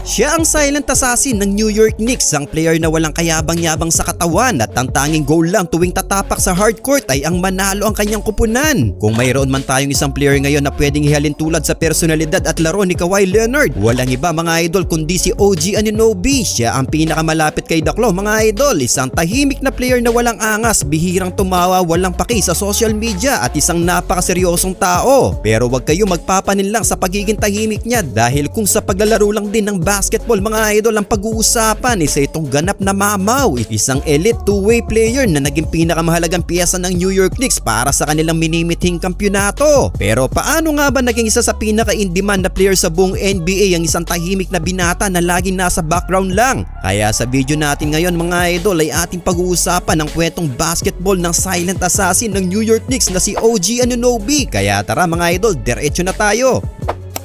Siya ang silent assassin ng New York Knicks, ang player na walang kayabang-yabang sa katawan at ang tanging goal lang tuwing tatapak sa hardcourt ay ang manalo ang kanyang kupunan. Kung mayroon man tayong isang player ngayon na pwedeng ihalin tulad sa personalidad at laro ni Kawhi Leonard, walang iba mga idol kundi si OG Anunoby. Siya ang pinakamalapit kay Daklo mga idol, isang tahimik na player na walang angas, bihirang tumawa, walang paki sa social media at isang napakaseryosong tao. Pero wag kayo magpapaninlang sa pagiging tahimik niya dahil kung sa paglalaro lang din ng basketball mga idol ang pag-uusapan, isa itong ganap na mamaw, isang elite two-way player na naging pinakamahalagang piyesa ng New York Knicks para sa kanilang minimithing kampyonato. Pero paano nga ba naging isa sa pinaka-in-demand na player sa buong NBA ang isang tahimik na binata na laging nasa background lang? Kaya sa video natin ngayon mga idol ay ating pag-uusapan ang kwentong basketball ng silent assassin ng New York Knicks na si OG Anunoby. Kaya tara mga idol, diretso na tayo.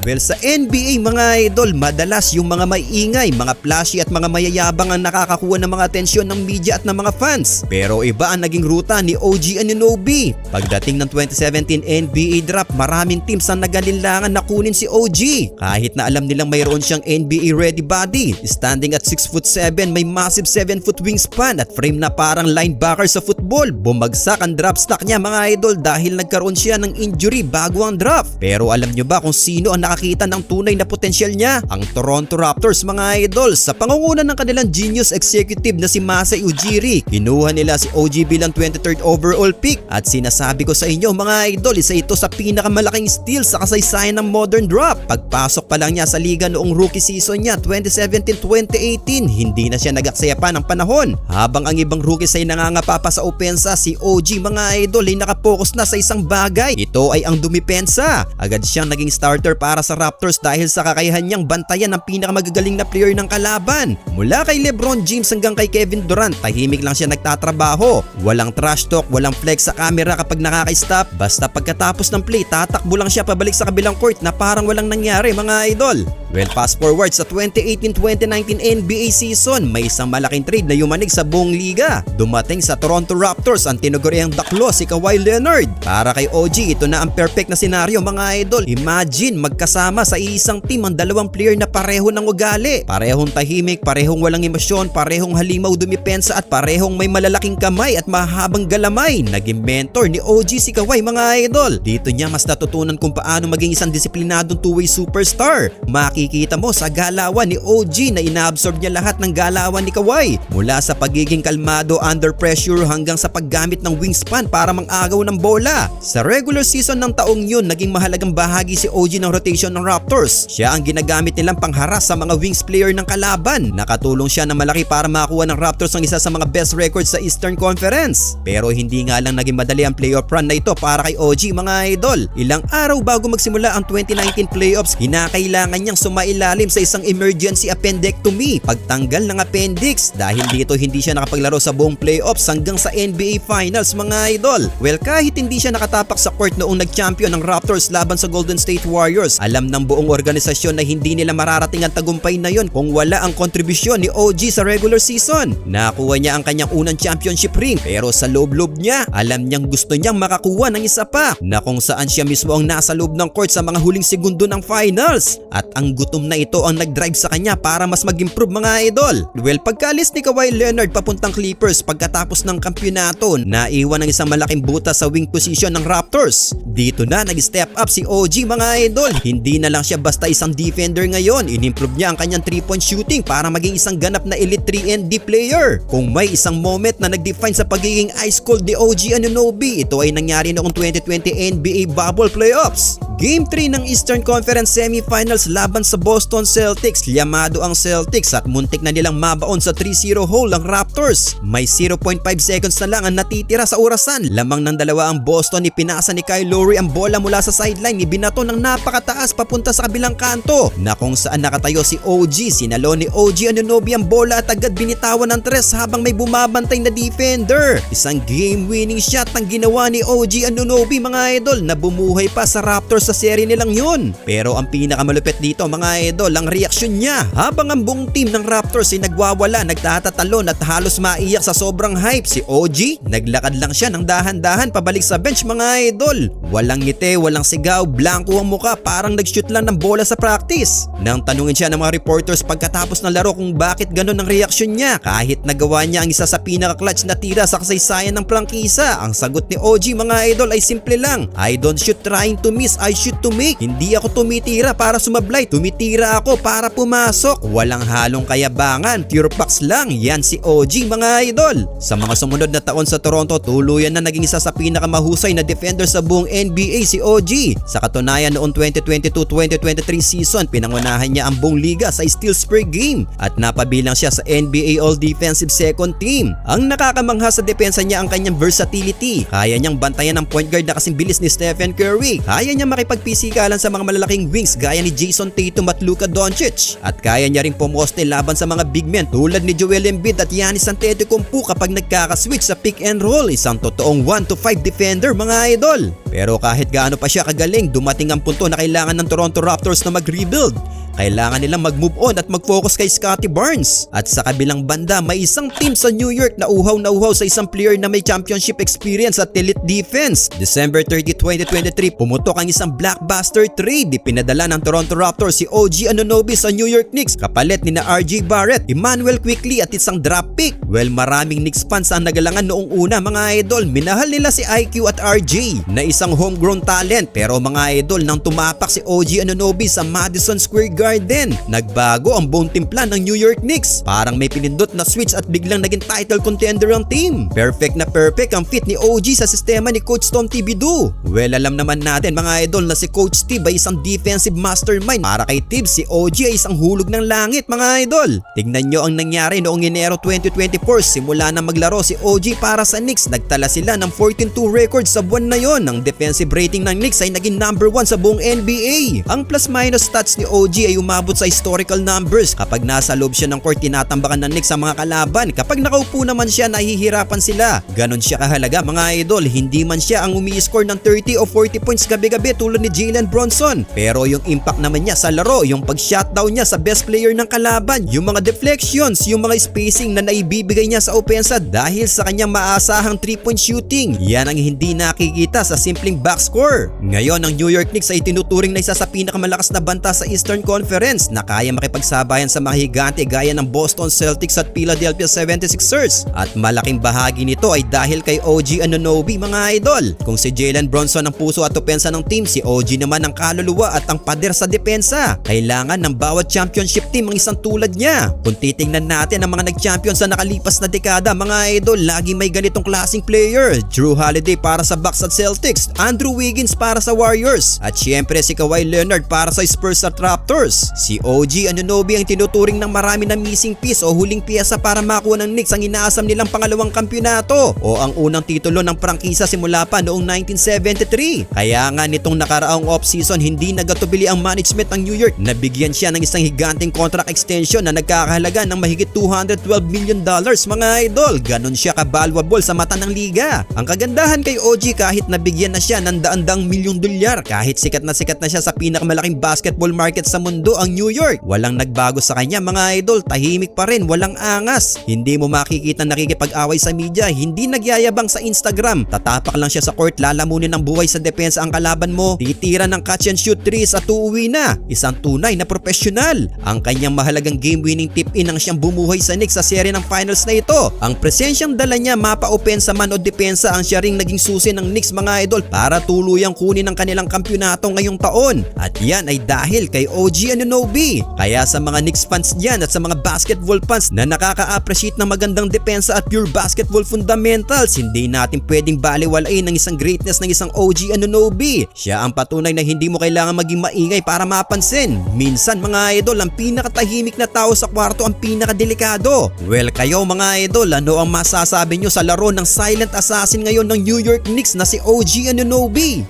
Well, sa NBA mga idol, madalas yung mga maiingay, mga flashy at mga mayayabang ang nakakakuha ng mga atensyon ng media at ng mga fans. Pero iba ang naging ruta ni OG Anunoby. Pagdating ng 2017 NBA draft, maraming teams ang nagalinlangan na kunin si OG. Kahit na alam nilang mayroon siyang NBA ready body, standing at 6'7", may massive 7-foot wingspan at frame na parang linebacker sa football. Bumagsak ang draft stock niya mga idol dahil nagkaroon siya ng injury bago ang draft. Pero alam nyo ba kung sino ang nakakita ng tunay na potensyal niya? Ang Toronto Raptors mga idol. Sa pangunguna ng kanilang genius executive na si Masai Ujiri, kinuha nila si OG bilang 23rd overall pick at sinasabi ko sa inyo mga idol, isa ito sa pinakamalaking steal sa kasaysayan ng modern draft. Pagpasok pa lang niya sa liga noong rookie season niya 2017-2018, hindi na siya nag-aksaya pa ng panahon. Habang ang ibang rookies ay nangangapa pa sa opensa, si OG mga idol ay nakapokus na sa isang bagay. Ito ay ang dumipensa. Agad siyang naging starter para sa Raptors dahil sa kakayahan niyang bantayan ang pinakamagagaling na player ng kalaban. Mula kay LeBron James hanggang kay Kevin Durant, tahimik lang siya nagtatrabaho. Walang trash talk, walang flex sa camera kapag nakaka-stop. Basta pagkatapos ng play, tatakbo lang siya pabalik sa kabilang court na parang walang nangyari mga idol. Well, fast forward sa 2018-2019 NBA season, may isang malaking trade na yumanig sa buong liga. Dumating sa Toronto Raptors ang tinaguriang daklo si Kawhi Leonard. Para kay OG, ito na ang perfect na senaryo mga idol. Imagine magkasama sa isang team ang dalawang player na pareho ng ugali. Parehong tahimik, parehong walang emosyon, parehong halimaw dumipensa at parehong may malalaking kamay at mahabang galamay. Naging mentor ni OG si Kawhi mga idol. Dito niya mas natutunan kung paano maging isang disiplinadong two-way superstar. Makikita mo sa galawan ni OG na inaabsorb niya lahat ng galawan ni Kawhi. Mula sa pagiging kalmado under pressure hanggang sa paggamit ng wingspan para mang-agaw ng bola. Sa regular season ng taong yun, naging mahalagang bahagi si OG ng rotation ng Raptors. Siya ang ginagamit nilang pangharas sa mga wings player ng kalaban. Nakatulong siya na malaki para makakuha ng Raptors ang isa sa mga best records sa Eastern Conference. Pero hindi nga lang naging madali ang playoff run na ito para kay OG mga idol. Ilang araw bago magsimula ang 2019 playoffs, hinakailangan niyang sumailalim sa isang emergency appendectomy, pagtanggal ng appendix. Dahil dito hindi siya nakapaglaro sa buong playoffs hanggang sa NBA Finals mga idol. Well, kahit hindi siya nakatapak sa court noong nag-champion ng Raptors laban sa Golden State Warriors, alam ng buong organisasyon na hindi nila mararating ang tagumpay na yon kung wala ang kontribusyon ni OG sa regular season. Nakuha niya ang kanyang unang championship ring, pero sa loob-loob niya, alam niyang gusto niyang makakuha ng isa pa, na kung saan siya mismo ang nasa loob ng court sa mga huling segundo ng finals. At ang gutom na ito ang nag-drive sa kanya para mas mag-improve mga idol. Well, pagkaalis ni Kawhi Leonard papuntang Clippers pagkatapos ng kampyonato, naiwan ng isang malaking butas sa wing position ng Raptors. Dito na nag-step up si OG mga idol. Hindi na lang siya basta isang defender ngayon. Inimprove niya ang kanyang 3-point shooting para maging isang ganap na elite 3-and-D player. Kung may isang moment na nag-define sa pagiging ice cold ni OG Anunoby, ito ay nangyari noong 2020 NBA Bubble Playoffs. Game 3 ng Eastern Conference Semifinals laban sa Boston Celtics. Liyamado ang Celtics at muntik na nilang mabaon sa 3-0 hole ang Raptors. May 0.5 seconds na lang ang natitira sa orasan. Lamang ng dalawa ang Boston, ipinasa ni Kyle Lowry ang bola mula sa sideline, ibinato ng napakataas papunta sa kabilang kanto, na kung saan nakatayo si OG. Sinalo ni OG Anunoby ang bola at agad binitawan ng tres habang may bumabantay na defender. Isang game-winning shot ang ginawa ni OG Anunoby mga idol, na bumuhay pa sa Raptors sa serye nilang yun. Pero ang pinakamalupit dito mga mga idol ang reaksyon niya. Habang ang buong team ng Raptors ay nagwawala, nagtatatalon at halos maiyak sa sobrang hype, si OG naglakad lang siya ng dahan-dahan pabalik sa bench mga idol. Walang ngiti, walang sigaw, blanco ang muka, parang nag-shoot lang ng bola sa practice. Nang tanungin siya ng mga reporters pagkatapos ng laro kung bakit ganun ang reaksyon niya kahit nagawa niya ang isa sa pinaka-clutch na tira sa kasaysayan ng prangkisa, ang sagot ni OG mga idol ay simple lang: I don't shoot trying to miss, I shoot to make. Hindi ako tumitira para sumablay, tumitira ako para pumasok. Walang halong kayabangan, pure facts lang. Yan si OG mga idol. Sa mga sumunod na taon sa Toronto, tuluyan na naging isa sa pinakamahusay na defender sa buong NBA si OG. Sa katunayan noong 2022-2023 season, pinangunahan niya ang buong liga sa steals per game at napabilang siya sa NBA All-Defensive Second Team. Ang nakakamangha sa depensa niya ang kanyang versatility. Kaya niyang bantayan ng point guard na kasing bilis ni Stephen Curry. Kaya niya makipagpisikalan sa mga malalaking wings gaya ni Jason Tatum at Luka Doncic. At kaya niya ring pumoste laban sa mga big men tulad ni Joel Embiid at Giannis Antetokounmpo kapag nagkakaswitch sa pick and roll. Isang totoong 1-to-5 defender mga idol. Pero kahit gaano pa siya kagaling, dumating ang punto na kailangan ng Toronto Raptors na mag-rebuild. Kailangan nilang mag-move on at mag-focus kay Scottie Barnes. At sa kabilang banda, may isang team sa New York na uhaw sa isang player na may championship experience at elite defense. December 30, 2023, pumutok ang isang blockbuster trade. Ipinadala ng Toronto Raptors si OG Anunoby sa New York Knicks kapalit ni na RJ Barrett, Emmanuel Quickley at isang draft pick. Well, maraming Knicks fans ang nagalangan noong una mga idol. Minahal nila si IQ at RJ na isang homegrown talent. Pero mga idol, nang tumapak si OG Anunoby sa Madison Square Garden, nagbago ang buong timpla ng New York Knicks. Parang may pinindot na switch at biglang naging title contender ang team. Perfect na perfect ang fit ni OG sa sistema ni Coach Tom Thibodeau. Well, alam naman natin mga idol na si Coach Steve ay isang defensive mastermind. Para kay Tibbs, si OG ay isang hulog ng langit mga idol. Tignan nyo ang nangyari noong Enero 2024. Simula na maglaro si OG para sa Knicks, nagtala sila ng 14-2 record sa buwan na yon. Ang defensive rating ng Knicks ay naging number 1 sa buong NBA. Ang plus-minus stats ni OG ay umabot sa historical numbers. Kapag nasa loob siya ng court, tinatambakan ng Knicks sa mga kalaban. Kapag nakaupo naman siya, nahihirapan sila. Ganon siya kahalaga mga idol. Hindi man siya ang umi-score ng 30 o 40 points gabi-gabi tulad ni Jalen Bronson. Pero yung impact naman niya sa laro, yung pag-shutdown niya sa best player ng kalaban, yung mga deflections, yung mga spacing na naibibigay niya sa opensa dahil sa kanyang maasahang 3-point shooting, yan ang hindi nakikita sa simpleng box score. Ngayon, ang New York Knicks ay tinuturing na isa sa pinakamalakas na banta sa Eastern Conference na kaya makipagsabayan sa mga higante gaya ng Boston Celtics at Philadelphia 76ers. At malaking bahagi nito ay dahil kay OG Anunoby mga idol. Kung si Jalen Bronson ang puso at opensa ng team, si OG naman ang kaluluwa at ang pader sa depensa. Kailangan ng bawat championship team ang isang tulad niya. Kung titingnan natin ang mga nag-champion sa nakalipas na dekada mga idol, lagi may ganitong klaseng player. Drew Holiday para sa Bucks at Celtics, Andrew Wiggins para sa Warriors, at syempre si Kawhi Leonard para sa Spurs at Raptors. Si OG Anunoby ang tinuturing ng marami na missing piece o huling piyesa para makuha ng Knicks ang inaasam nilang pangalawang kampyonato o ang unang titulo ng prangkisa simula pa noong 1973. Kaya nga nitong nakaraang off-season, hindi nagatubili ang management ng New York. Nabigyan siya ng isang higanting contract extension na nagkakahalaga ng mahigit $212 million mga idol. Ganon siya ka-valuable sa mata ng liga. Ang kagandahan kay OG, kahit nabigyan na siya ng daan-daang milyong dolyar, kahit sikat na siya sa pinakamalaking basketball market sa mundo ang New York, walang nagbago sa kanya mga idol. Tahimik pa rin, walang angas. Hindi mo makikita nakikipag-away sa media, hindi nagyayabang sa Instagram. Tatapak lang siya sa court, lalamunin ng buhay sa depensa ang kalaban mo, titira ng catch and shoot threes at uuwi na. Isang tunay na profesional. Ang kanyang mahalagang game-winning tip-in ang siyang bumuhay sa Knicks sa serye ng finals na ito. Ang presensyang dala niya, mapa-opensa man o depensa, ang siya ring naging susi ng Knicks mga idol para tuluyang kunin ang kanilang kampyonato ngayong taon. At yan ay dahil kay OG Anunoby. Kaya sa mga Knicks fans dyan at sa mga basketball fans na nakaka-appreciate ng magandang depensa at pure basketball fundamentals, hindi natin pwedeng baliwalain ang isang greatness ng isang OG Anunoby. Siya ang patunay na hindi mo kailangan maging maingay para mapansin. Minsan mga idol, ang pinakatahimik na tao sa kwarto ang pinakadelikado. Well, kayo mga idol, ano ang masasabi nyo sa laro ng silent assassin ngayon ng New York Knicks na si OG Anunoby?